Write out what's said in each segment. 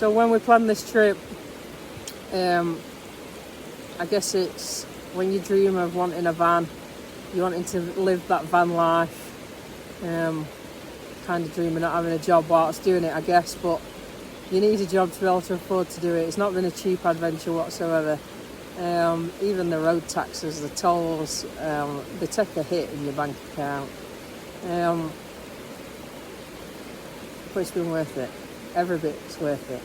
So when we planned this trip, I guess it's when you dream of wanting a van, you wanting to live that van life, kind of dreaming of having a job whilst doing it, I guess, but you need a job to be able to afford to do it. It's not been a cheap adventure whatsoever. Even the road taxes, the tolls, they take a hit in your bank account. But it's been worth it. Every bit's worth it.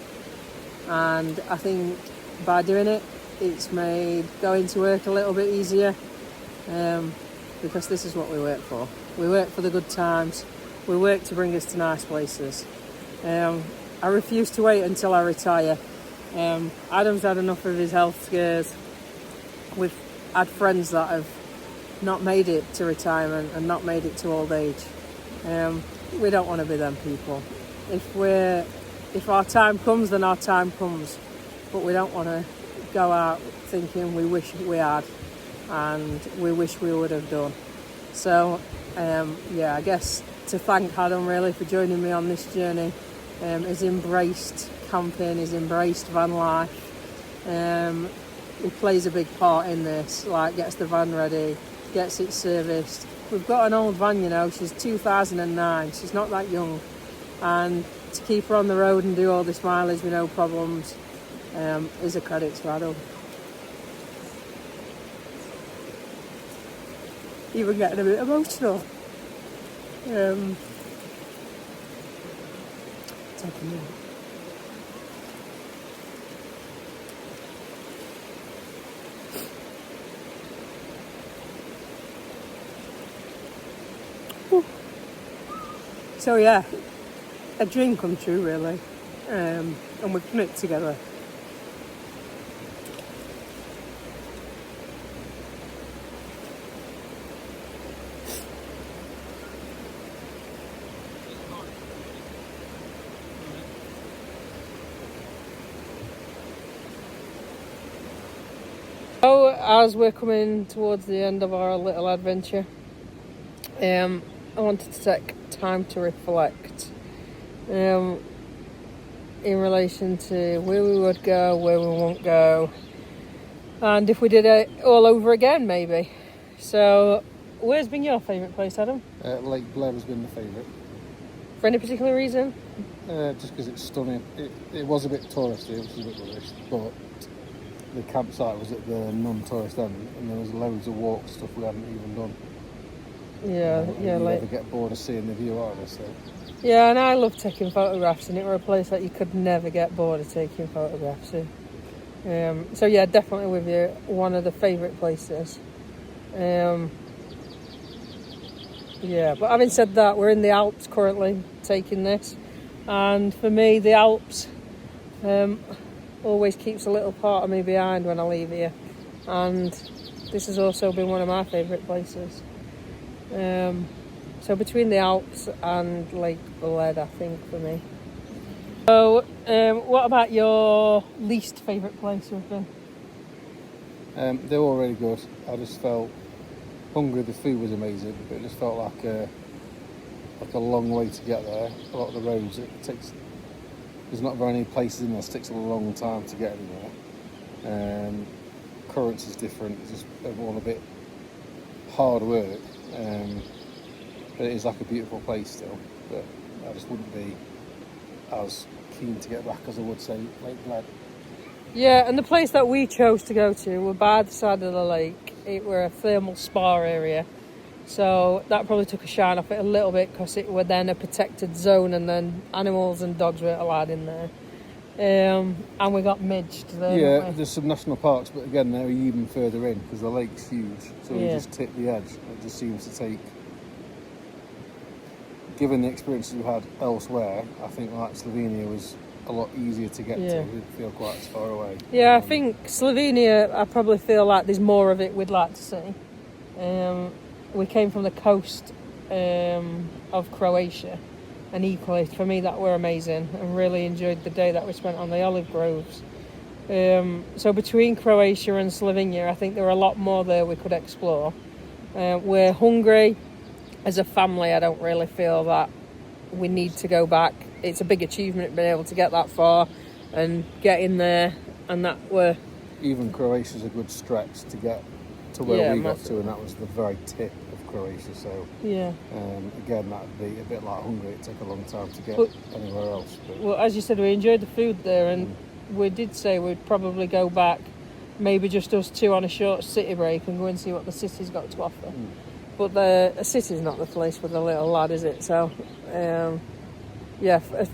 And I think by doing it, it's made going to work a little bit easier, because this is what we work for. We work for the good times. We work to bring us to nice places. I refuse to wait until I retire. Adam's had enough of his health scares. We've had friends that have not made it to retirement and not made it to old age. We don't want to be them people. If our time comes, then our time comes. But we don't want to go out thinking we wish we had and we wish we would have done. So, I guess to thank Adam really for joining me on this journey. He's embraced camping, he's embraced van life. He plays a big part in this, like gets the van ready, gets it serviced. We've got an old van, she's 2009, she's not that young. And to keep her on the road and do all this mileage with no problems is a credit to Adam. Even getting a bit emotional. Take a minute. So yeah, a dream come true really, and we've done it together. So as we're coming towards the end of our little adventure, I wanted to take time to reflect in relation to where we would go, where we won't go, and if we did it all over again maybe. So where's been your favourite place, Adam? Lake Blair has been the favourite. For any particular reason? Just because it's stunning. It was a bit touristy, which is a bit rubbish, but the campsite was at the non-tourist end and there was loads of walk stuff we hadn't even done. You never get bored of seeing the view out of this thing. Yeah, and I love taking photographs, and it were a place that you could never get bored of taking photographs in. So yeah, definitely with you, one of the favourite places. But having said that, we're in the Alps currently taking this, and for me the Alps always keeps a little part of me behind when I leave here, and this has also been one of my favourite places. So between the Alps and Lake Bled, I think, for me. So what about your least favourite place you've been? They were all really good. I just felt hungry. The food was amazing, but it just felt like a long way to get there. A lot of the roads, there's not very many places in there, so it takes a long time to get anywhere. Currents is different, it's just all a bit hard work. But it is like a beautiful place still, but I just wouldn't be as keen to get back as I would say Lake Bled. Yeah, and the place that we chose to go to were by the side of the lake. It were a thermal spa area, so that probably took a shine off it a little bit because it were then a protected zone and then animals and dogs weren't allowed in there. And we got midged there. Yeah, there's some national parks, but again they're even further in because the lake's huge, so we just tip the edge. It just seems to take, given the experiences we had elsewhere, I think like Slovenia was a lot easier to get to. It didn't feel quite as far away. Yeah, I think Slovenia, I probably feel like there's more of it we'd like to see. We came from the coast of Croatia, and equally for me that were amazing, and really enjoyed the day that we spent on the olive groves. So between Croatia and Slovenia, I think there are a lot more there we could explore. We're hungry. As a family, I don't really feel that we need to go back. It's a big achievement being able to get that far, and getting there, and that were Even Croatia's a good stretch to get to where we got massive. to, and that was the very tip of Croatia. So yeah. again, that'd be a bit like Hungary. It'd take a long time to get But- anywhere else. But Well, as you said, we enjoyed the food there, and we did say we'd probably go back, maybe just us two on a short city break and go and see what the city's got to offer. But the city's not the place for the little lad, is it? So,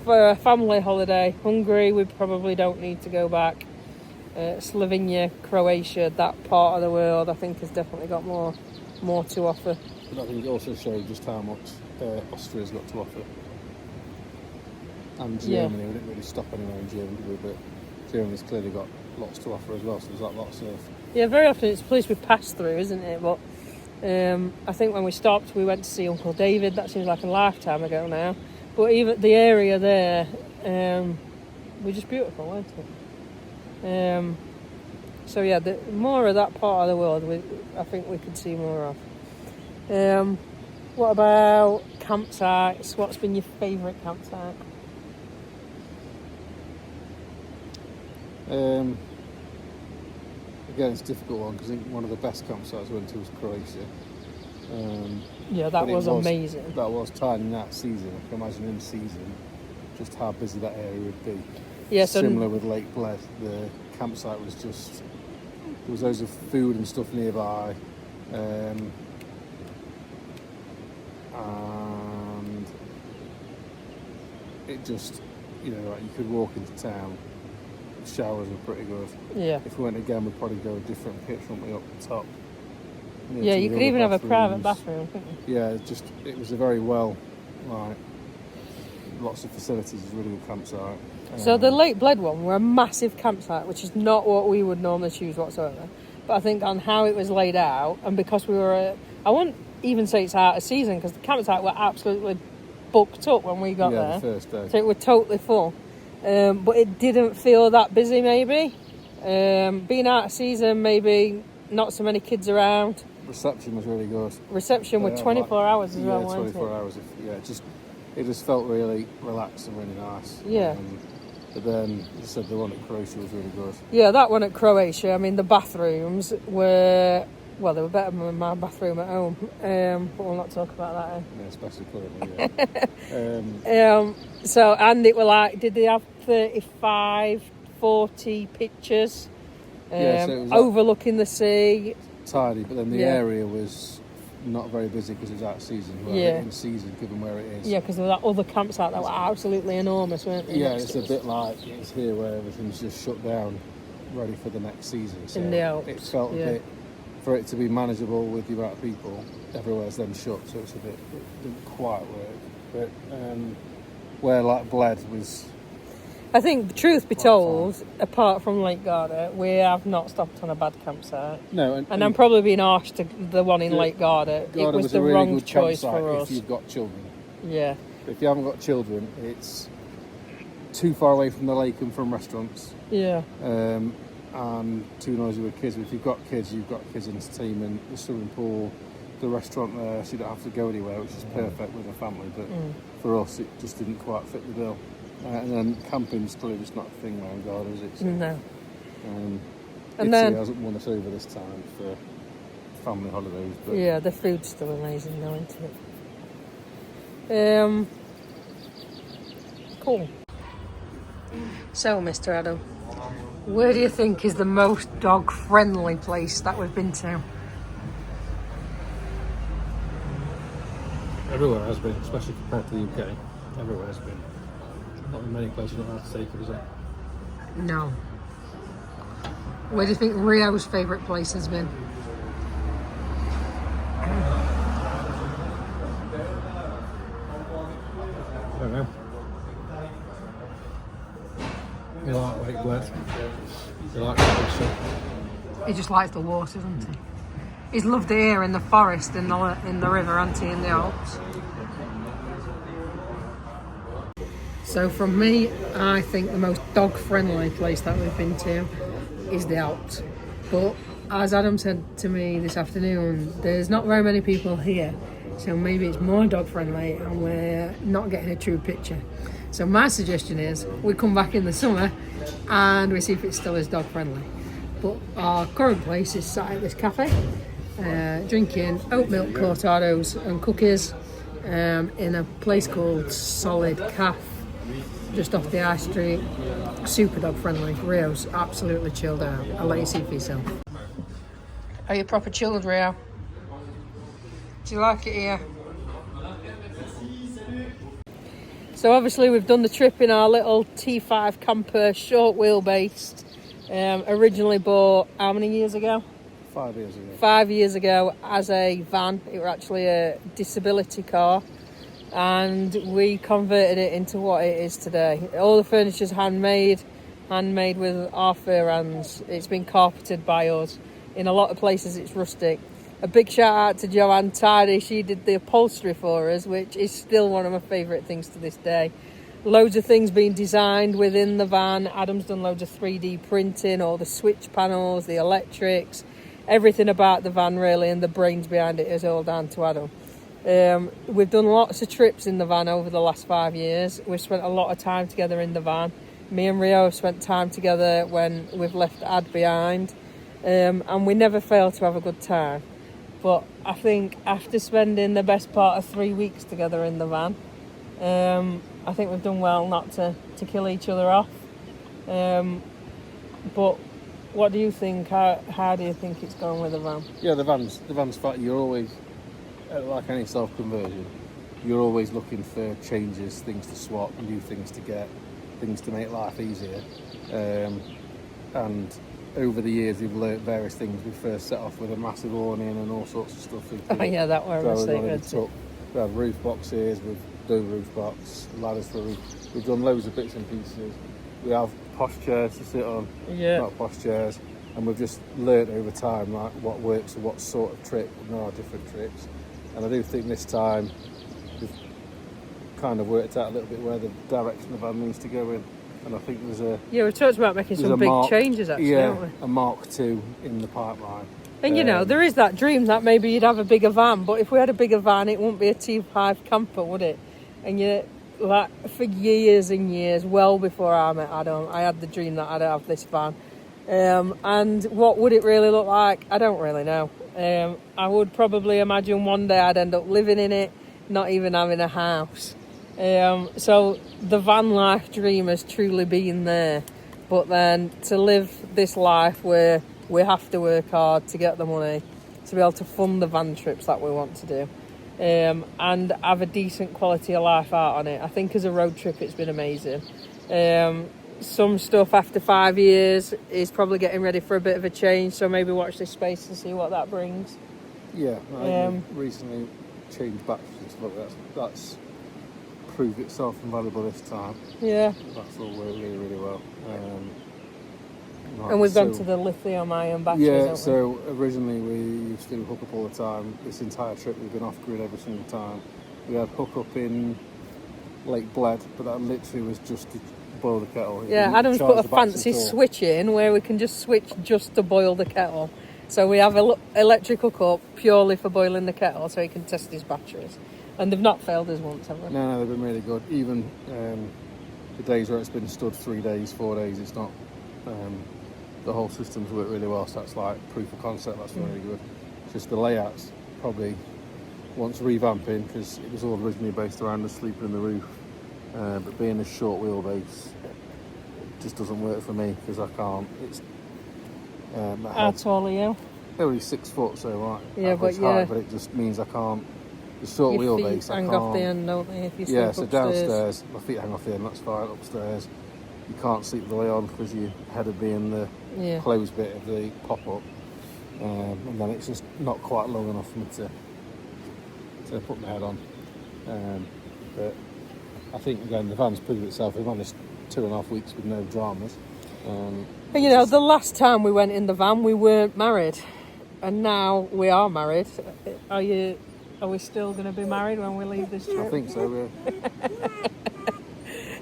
for a family holiday, Hungary, we probably don't need to go back. Slovenia, Croatia, that part of the world, I think has definitely got more to offer. I think it also showed just how much Austria's got to offer. And Germany, we didn't really stop anywhere in Germany, did we? But Germany's clearly got lots to offer as well, so there's like lots of... Yeah, very often it's a place we pass through, isn't it? But I think when we stopped, we went to see Uncle David. That seems like a lifetime ago now. But even the area there was just beautiful, weren't it? So yeah, more of that part of the world, I think we could see more of. What about campsites? What's been your favourite campsite? Again, it's a difficult one because I think one of the best campsites I went to was Croatia. Yeah, that but it was amazing. That was tiny in that season. I can imagine in season just how busy that area would be. Yeah, so Similar with Lake Bled, the campsite was just... There was loads of food and stuff nearby. And it just, like you could walk into town. The showers were pretty good. yeah. If we went again, we'd probably go a different pitch, wouldn't we, up the top. Yeah, you could even have a private bathroom, couldn't you? Yeah, it was a very lots of facilities, it's a really good campsite. So the Lake Bled one were a massive campsite, which is not what we would normally choose whatsoever. But I think on how it was laid out, and because we were, I wouldn't even say it's out of season, because the campsite were absolutely booked up when we got there. The first day. So it was totally full. But it didn't feel that busy, maybe. Being out of season, maybe not so many kids around. Reception was really good. Reception with 24 hours as well, wasn't it? 24 hours. It just felt really relaxed and really nice. Yeah. But then, as I said, the one at Croatia was really good. Yeah, that one at Croatia, I mean, the bathrooms were, well, they were better than my bathroom at home. But we'll not talk about that. Yeah, especially currently, yeah. So, and it were like, did they have 35, 40 pictures? So it was overlooking the sea. Tidy, but then the area was not very busy because it was out of season. Well, in season, given where it is. Yeah, because there was that other campsite that were absolutely enormous, weren't they? Yeah, it's a bit like it's here where everything's just shut down, ready for the next season. So in the Alps. it felt a bit, for it to be manageable with the amount of people, everywhere's then shut, so it's a bit, it didn't quite work. But where like Bled was... I think, truth be told, apart from Lake Garda, we have not stopped on a bad campsite. No, and I'm probably being harsh to the one in Lake Garda. It was the really wrong good choice for us. if you've got children. Yeah. But if you haven't got children, it's too far away from the lake and from restaurants. Yeah. And too noisy with kids. But if you've got kids entertainment, the swimming pool, the restaurant there, so you don't have to go anywhere, which is perfect with a family. But for us, it just didn't quite fit the bill. And then camping's clearly just not a thing around Garda, is it? So, no. And then hasn't won us over this time for family holidays. But yeah, the food's still amazing though, isn't it? Cool. So, Mr. Adam, where do you think is the most dog-friendly place that we've been to? Everywhere has been, especially compared to the UK. Everywhere has been. Not in many places not allowed to take it, is it? No. Where do you think Rio's favourite place has been? I don't know. You like Lake Bled? You like Croatia? He just likes the water, doesn't he? He's loved it here in the forest, in the river, hasn't he, in the Alps. So from me, I think the most dog-friendly place that we've been to is the Alps. But as Adam said to me this afternoon, there's not very many people here So maybe it's more dog friendly and we're not getting a true picture. So my suggestion is we come back in the summer and we see if it still is dog friendly. But our current place is sat at this cafe, drinking oat milk cortados and cookies in a place called Solid Calf, just off the high street. Super dog friendly. Rio's absolutely chilled out. I'll let you see for yourself. Are you proper chilled, Rio? Do you like it here? So obviously we've done the trip in our little T5 camper, short wheelbase. Originally bought how many years ago? 5 years ago. 5 years ago as a van. It was actually a disability car, and we converted it into what it is today. All the furniture's handmade with our fur hands. It's been carpeted by us. In a lot of places it's rustic. A big shout out to Joanne Tidy. She did the upholstery for us, which is still one of my favourite things to this day. Loads of things being designed within the van. Adam's done loads of 3D printing, all the switch panels, the electrics, everything about the van really, and the brains behind it is all down to Adam. We've done lots of trips in the van over the last 5 years. We've spent a lot of time together in the van. Me and Rio have spent time together when we've left Ad behind, and we never fail to have a good time. But I think after spending the best part of 3 weeks together in the van, I think we've done well not to kill each other off. But what do you think? How do you think it's going with the van? Yeah, the van's fat. You're always, like any self-conversion, you're always looking for changes, things to swap, new things to get, things to make life easier. And over the years we've learnt various things. We first set off with a massive awning and all sorts of stuff. Oh yeah, that were a mistake. We had roof boxes, we've done roof box, ladders for roof. We've done loads of bits and pieces. We have posh chairs to sit on, not posh chairs. And we've just learnt over time like what works and what sort of trip, and there are different trips. And I do think this time we've kind of worked out a little bit where the direction the van needs to go in. And I think there's a... Yeah, we talked about making some big changes actually, haven't we? A Mark II in the pipeline. And you know, there is that dream that maybe you'd have a bigger van, but if we had a bigger van, it wouldn't be a T5 camper, would it? And you, like, for years and years, well before I met Adam, I had the dream that I'd have this van. And what would it really look like? I don't really know. I would probably imagine one day I'd end up living in it, not even having a house. So the van life dream has truly been there, but then to live this life where we have to work hard to get the money to be able to fund the van trips that we want to do, and have a decent quality of life out on it. I think as a road trip it's been amazing. Some stuff after 5 years is probably getting ready for a bit of a change, so maybe watch this space to see what that brings. Yeah, I recently changed batteries and stuff like that. That's proved itself invaluable this time. Yeah. That's all worked really, really well. And we've gone to the lithium-ion batteries, yeah, so originally we used to hook up all the time. This entire trip we've been off-grid every single time. We had hook-up in Lake Bled, but that literally was just to boil the kettle. Yeah, Adam's put a fancy switch in where we can just switch just to boil the kettle. So we have an electric hook-up purely for boiling the kettle so he can test his batteries. And they've not failed us once, have they? No, they've been really good. Even the days where it's been stood 3 days, 4 days, it's not... the whole system's worked really well, so that's like proof of concept. That's really good. Just the layouts probably wants revamping because it was all originally based around the sleeping in the roof, but being a short wheelbase just doesn't work for me because I can't. It's how tall are you? Only 6 foot, so right. Yeah, but height, but it just means I can't. The short your wheelbase, feet hang off the end, don't they? If you sleep so upstairs. downstairs, my feet hang off the end. That's fine. Upstairs, you can't sleep the way on because your head would be in the closed bit of the pop-up, and then it's just not quite long enough for me to put my head on. But I think again the van's proved itself. We've managed 2.5 weeks with no dramas. And you know, the last time we went in the van, we weren't married, and now we are married. Are we still going to be married when we leave this trip? I think so.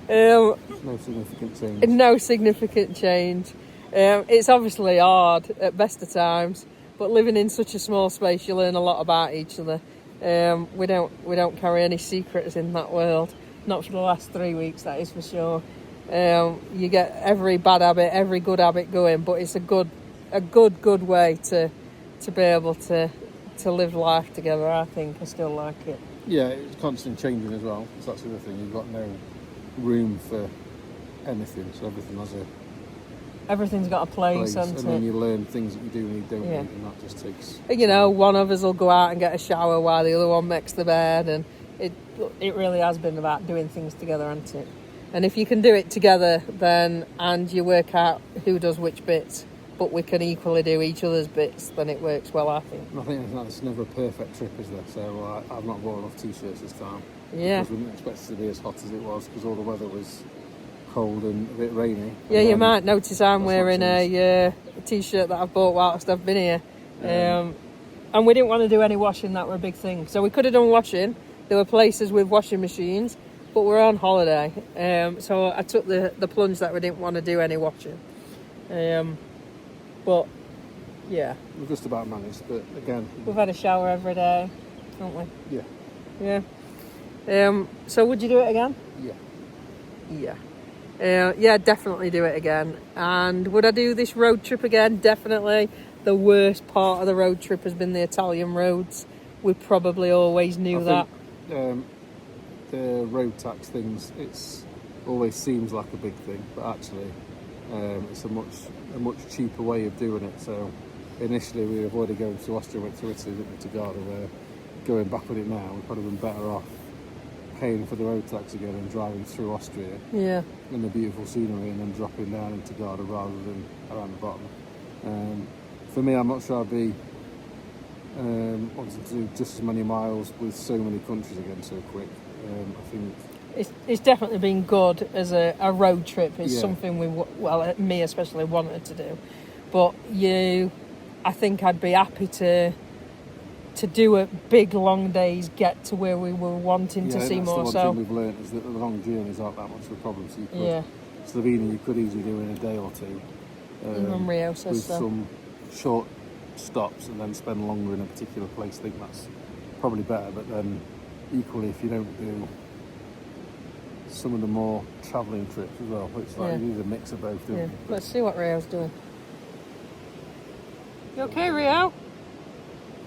Yeah. No significant change. No significant change. It's obviously hard at best of times, but living in such a small space, you learn a lot about each other. We don't carry any secrets in that world. Not for the last 3 weeks, that is for sure. You get every bad habit, every good habit going, but it's a good way to be able to live life together. I think I still like it. Yeah, it's constant changing as well. So that's the other thing. You've got no room for anything, so Everything's got a place, and hasn't then it? you learn things that you do and you don't Yeah. need, and that just takes. One of us will go out and get a shower while the other one makes the bed, and it really has been about doing things together, hasn't it? And if you can do it together, and you work out who does which bits, but we can equally do each other's bits, then it works well, I think. And I think it's never a perfect trip, is there? So I've not bought enough t-shirts this time. Yeah. Because we didn't expect it to be as hot as it was, because all the weather was cold and a bit rainy. Yeah, you might notice I'm that's wearing not a t-shirt that I've bought whilst I've been here. And we didn't want to do any washing, that were a big thing. So we could have done washing. There were places with washing machines, but we're on holiday. So I took the plunge that we didn't want to do any washing. But, yeah. We've just about managed, but again... We've had a shower every day, haven't we? Yeah. Yeah. So would you do it again? Yeah. Yeah. Yeah, definitely do it again. And would I do this road trip again? Definitely. The worst part of the road trip has been the Italian roads. We probably always knew that. Think, the road tax things, it's always seems like a big thing, but actually it's a much cheaper way of doing it. So initially we avoided going to Austria, went to Italy, went to Garda, where going back with it now, we'd probably been better off paying for the road tax again and driving through Austria in the beautiful scenery and then dropping down into Garda rather than around the bottom. For me, I'm not sure I'd be wanting to do just as many miles with so many countries again so quick. I think it's definitely been good as a road trip. It's Yeah. something me especially wanted to do. But I think I'd be happy to do a big long days, get to where we were wanting to see more. The So one thing we've learned is that the long journeys aren't that much of a problem. So you could, yeah, Slovenia you could easily do in a day or two. even Rio says with so. some short stops and then spend longer in a particular place. I think that's probably better, but then equally if you don't do some of the more travelling trips as well, it's like you need a mix of both. Yeah. Let's see what Rio's doing. You okay, Rio?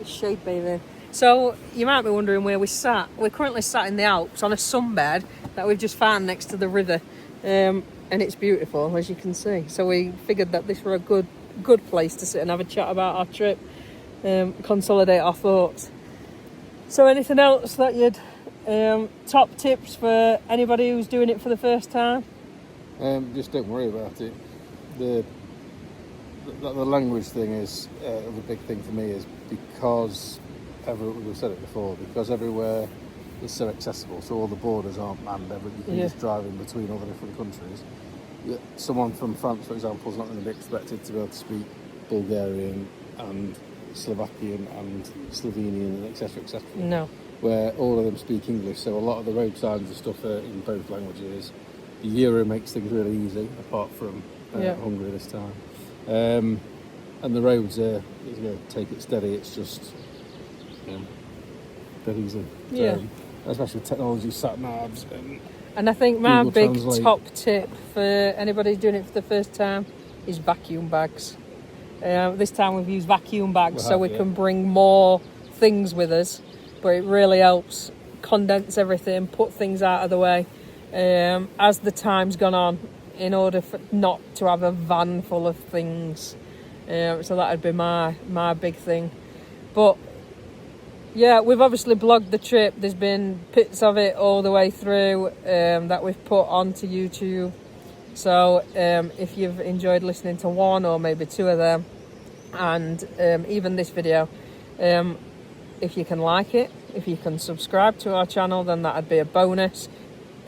It's shape bathing. So you might be wondering where we sat. We're currently sat in the Alps on a sunbed that we've just found next to the river, and it's beautiful, as you can see. So we figured that this were a good place to sit and have a chat about our trip, consolidate our thoughts. So anything else that you'd top tips for anybody who's doing it for the first time? Just don't worry about it. The language thing is a big thing for me, is because we've said it before, because everywhere is so accessible, so all the borders aren't manned. You can just drive in between all the different countries. Someone from France, for example, is not going to be expected to be able to speak Bulgarian and Slovakian and Slovenian and etc. No. Where all of them speak English, so a lot of the road signs and stuff are in both languages. The Euro makes things really easy, apart from Hungary this time. And the roads are, take it steady, it's just dead easy. Especially with technology, sat navs. And I think my Google big Translate. top tip for anybody who's doing it for the first time is vacuum bags. This time we've used vacuum bags so we can bring more things with us, but it really helps condense everything, put things out of the way as the time's gone on, in order for not to have a van full of things. So that'd be my big thing. But yeah, we've obviously blogged the trip. There's been bits of it all the way through that we've put onto YouTube. So if you've enjoyed listening to one or maybe two of them, and even this video, if you can like it, if you can subscribe to our channel, then that'd be a bonus.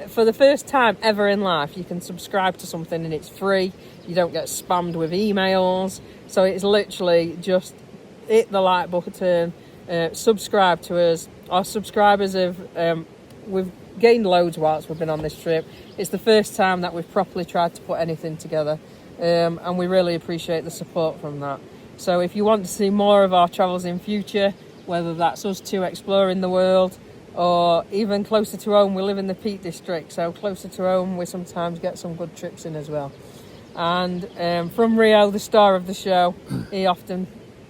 For the first time ever in life, you can subscribe to something and it's free. You don't get spammed with emails. So it's literally just hit the like button, subscribe to us. Our subscribers we've gained loads whilst we've been on this trip. It's the first time that we've properly tried to put anything together, and we really appreciate the support from that. So if you want to see more of our travels in future, whether that's us two exploring the world or even closer to home. We live in the Peak District, so closer to home we sometimes get some good trips in as well. And from Rio, the star of the show, he often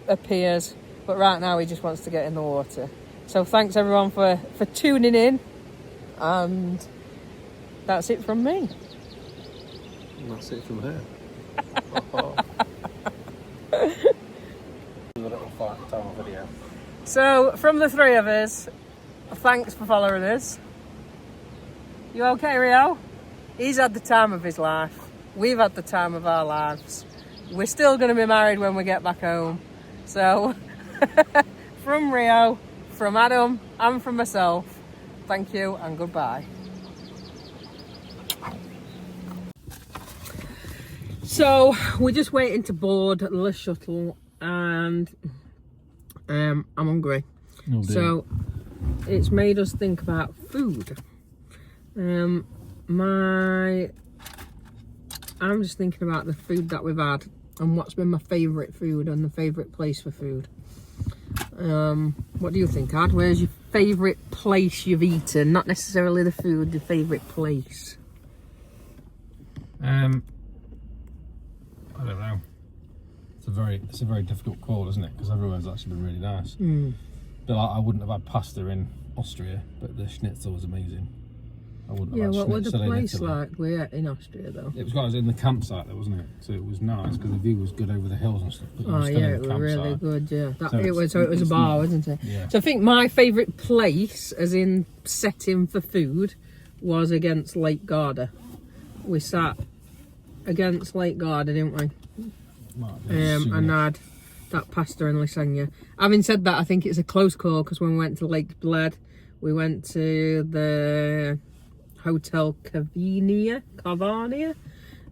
appears, but right now he just wants to get in the water. So thanks everyone for tuning in, and that's it from me. And that's it from her. A little time video. So from the three of us, thanks for following us. You okay, Rio? He's had the time of his life. We've had the time of our lives. We're still going to be married when we get back home. So, from Rio, from Adam, and from myself, thank you and goodbye. So, we're just waiting to board the shuttle, and I'm hungry. Oh, dear. So, it's made us think about food. I'm just thinking about the food that we've had and what's been my favourite food and the favourite place for food. What do you think, Ad? Where's your favourite place you've eaten? Not necessarily the food, your favourite place. I don't know. It's a very difficult call, isn't it? Because everywhere's actually been really nice. But I wouldn't have had pasta in Austria, but the schnitzel was amazing. I wouldn't have had what was the schnitzel in place Italy. like we ate in Austria though? It was in the campsite there, wasn't it? So it was nice because the view was good over the hills and stuff. But you were Oh still yeah, in it the was really campsite. good. Yeah, So it was a bar, wasn't it? Yeah. So I think my favourite place, as in setting for food, was against Lake Garda. We sat against Lake Garda, didn't we? Might be And had that pasta and lasagna. Having said that, I think it's a close call because when we went to Lake Bled, we went to the Hotel Cavania,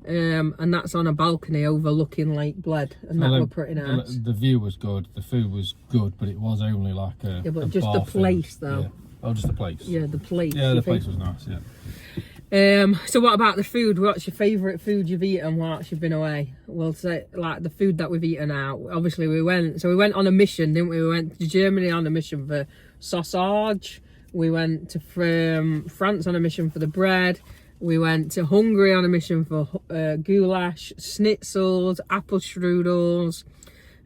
and that's on a balcony overlooking Lake Bled, and that was pretty nice. The view was good, the food was good, but it was only like a But a just bar the place food. though. Yeah. Oh, just the place. Yeah, the place. Yeah, you the think? place was nice. Yeah. So what about the food? What's your favourite food you've eaten whilst you've been away? We'll say like the food that we've eaten out. Obviously we went on a mission, didn't we? We went to Germany on a mission for sausage. We went to France on a mission for the bread. We went to Hungary on a mission for goulash, schnitzels, apple strudels.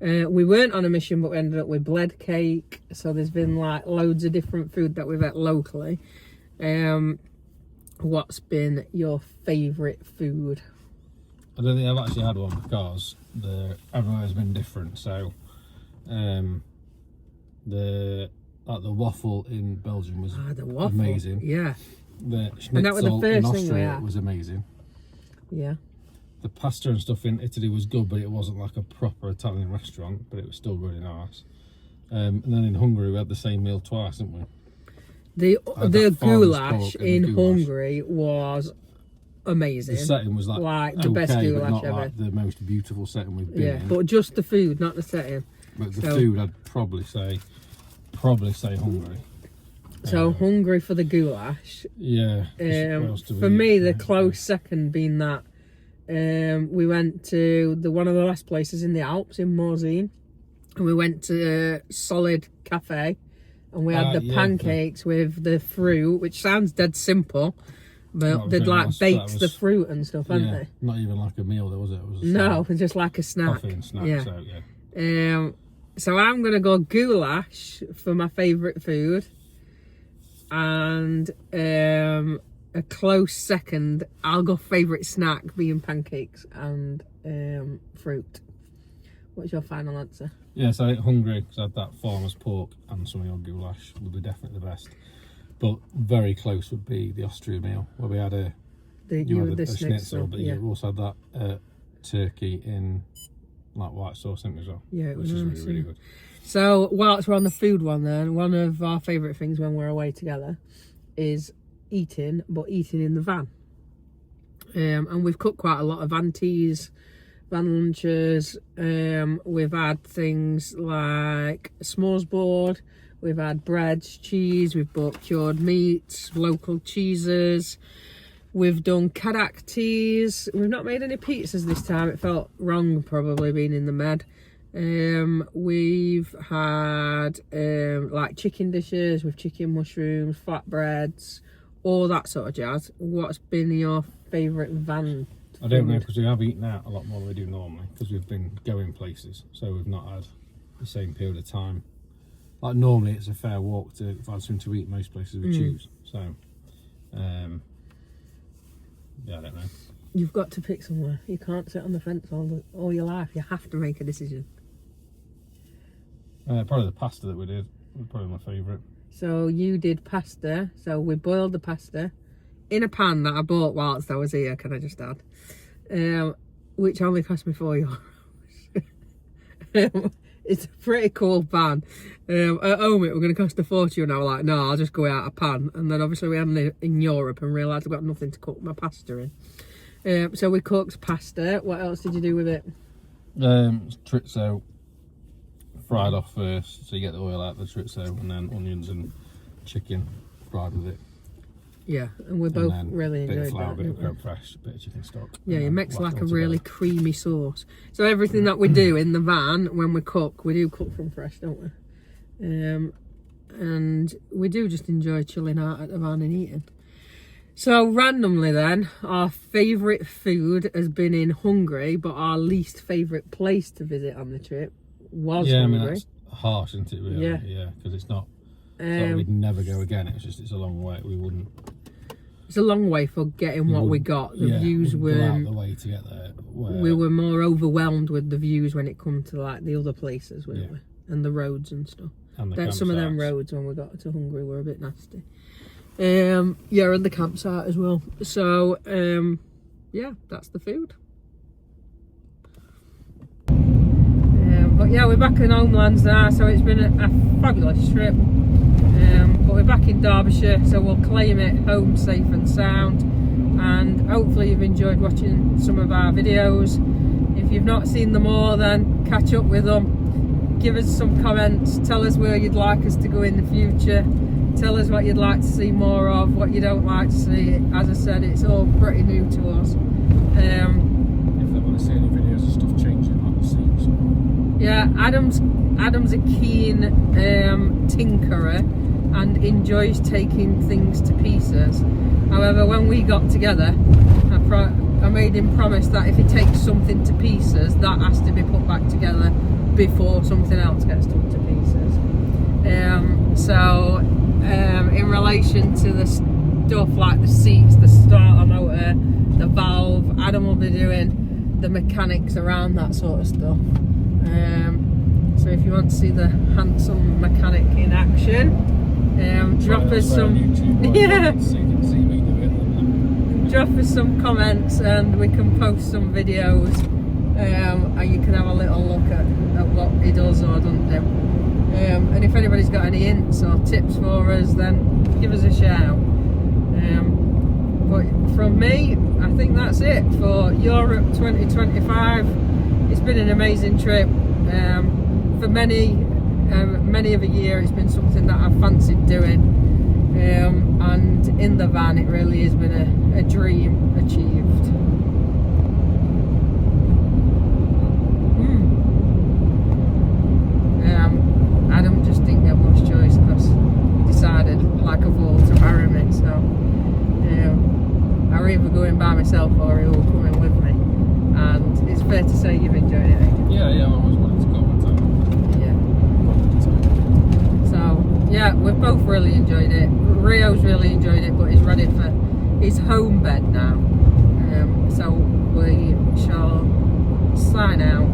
We weren't on a mission, but we ended up with bled cake. So there's been like loads of different food that we've had locally. What's been your favourite food? I don't think I've actually had one because everywhere's been different. So, the waffle in Belgium was The waffle. amazing. Yeah. The And that was the schnitzel first in thing we Austria had. was amazing. Yeah. The pasta and stuff in Italy was good, but it wasn't like a proper Italian restaurant, but it was still really nice. And then in Hungary we had the same meal twice, didn't we? The that farmer's goulash pork and the in goulash. Hungary was amazing. The setting was like the best okay, but goulash not ever. like the most beautiful setting we've been Yeah, in. but just the food, not the setting. But the so- food, I'd probably say Hungary. So Hungary for the goulash. Yeah. What else do we For me, eat? the close second being that we went to one of the last places in the Alps in Morzine, and we went to Solid Cafe, and we had the pancakes with the fruit, which sounds dead simple, but was they'd really like nice. baked That the was- fruit and stuff, hadn't Yeah, they? not even like a meal, though, was it? It was a No, snack. just like a snack. Coffee and snack. Yeah. So yeah. So I'm gonna go goulash for my favourite food, and a close second, I'll go favourite snack being pancakes and fruit. What's your final answer? Yeah, so I ate Hungary because I had that farmer's pork and some of your goulash would be definitely the best. But very close would be the Austria meal where we had The a schnitzel, but yeah. you also had that turkey in like white sauce, didn't you, as well? Yeah, it which was is nice, really, really yeah. good. So whilst we're on the food one, then one of our favourite things when we're away together is eating, but eating in the van. And we've cooked quite a lot of van teas, van lunches. We've had things like a s'mores board. We've had breads, cheese. We've bought cured meats, local cheeses. We've done kadak teas. We've not made any pizzas this time. It felt wrong, probably being in the med. We've had like chicken dishes with chicken mushrooms, flatbreads, all that sort of jazz. What's been your favourite van? I don't know, because we have eaten out a lot more than we do normally, because we've been going places, so we've not had the same period of time. Like normally it's a fair walk to find something to eat most places we choose. So yeah, I don't know. You've got to pick somewhere. You can't sit on the fence all your life. You have to make a decision. Probably the pasta that we did was probably my favourite. So you did pasta. So we boiled the pasta in a pan that I bought whilst I was here, can I just add? Which only cost me €4. It's a pretty cool pan. At home it were going to cost a fortune, and I was like, no, I'll just go out a pan. And then obviously we had it in Europe and realised I've got nothing to cook my pasta in. So we cooked pasta. What else did you do with it? Chorizo fried off first, so you get the oil out of the chorizo, and then onions and chicken fried with it. Yeah, and we both really enjoyed bit of flour, that. bit of creme fraiche, bit of chicken stock. Yeah, it makes like a really creamy sauce. So everything that we do in the van when we cook, we do cook from fresh, don't we? And we do just enjoy chilling out at the van and eating. So randomly then, our favourite food has been in Hungary, but our least favourite place to visit on the trip was Hungary. I mean, that's harsh, isn't it, really? Yeah, because it's not like we'd never go again. It's a long way. We wouldn't. It's a long way for getting what we got. The views go were out the way to get there. We were more overwhelmed with the views when it come to like the other places, weren't we? And the roads and stuff. And some of them roads when we got to Hungary were a bit nasty. And the campsite as well. So yeah, that's the food. But yeah, we're back in homelands now, so it's been a fabulous trip. But we're back in Derbyshire, so we'll claim it home safe and sound. And hopefully you've enjoyed watching some of our videos. If you've not seen them all, then catch up with them. Give us some comments. Tell us where you'd like us to go in the future. Tell us what you'd like to see more of, what you don't like to see. As I said, it's all pretty new to us. If they want to see any videos of stuff changing on the scenes. Yeah, Adam's a keen tinkerer and enjoys taking things to pieces. However, when we got together, I made him promise that if he takes something to pieces, that has to be put back together before something else gets done to pieces. In relation to the stuff like the seats, the starter motor, the valve, Adam will be doing the mechanics around that sort of stuff. So if you want to see the handsome mechanic in action, drop us some drop us some comments and we can post some videos, and you can have a little look at what he does or doesn't do. And if anybody's got any hints or tips for us, then give us a shout. But from me, I think that's it for Europe 2025. It's been an amazing trip. For many of a year, it's been something that I've fancied doing. And in the van, it really has been a dream achieved. Adam just didn't get much choice because he decided, like a fool, to marry me. So I'm either going by myself or he will come in with me. And it's fair to say you've enjoyed it, eh? Yeah, I always wanted to go one time. Yeah. So yeah, we've both really enjoyed it. Rio's really enjoyed it, but he's ready for his home bed now. So we shall sign out.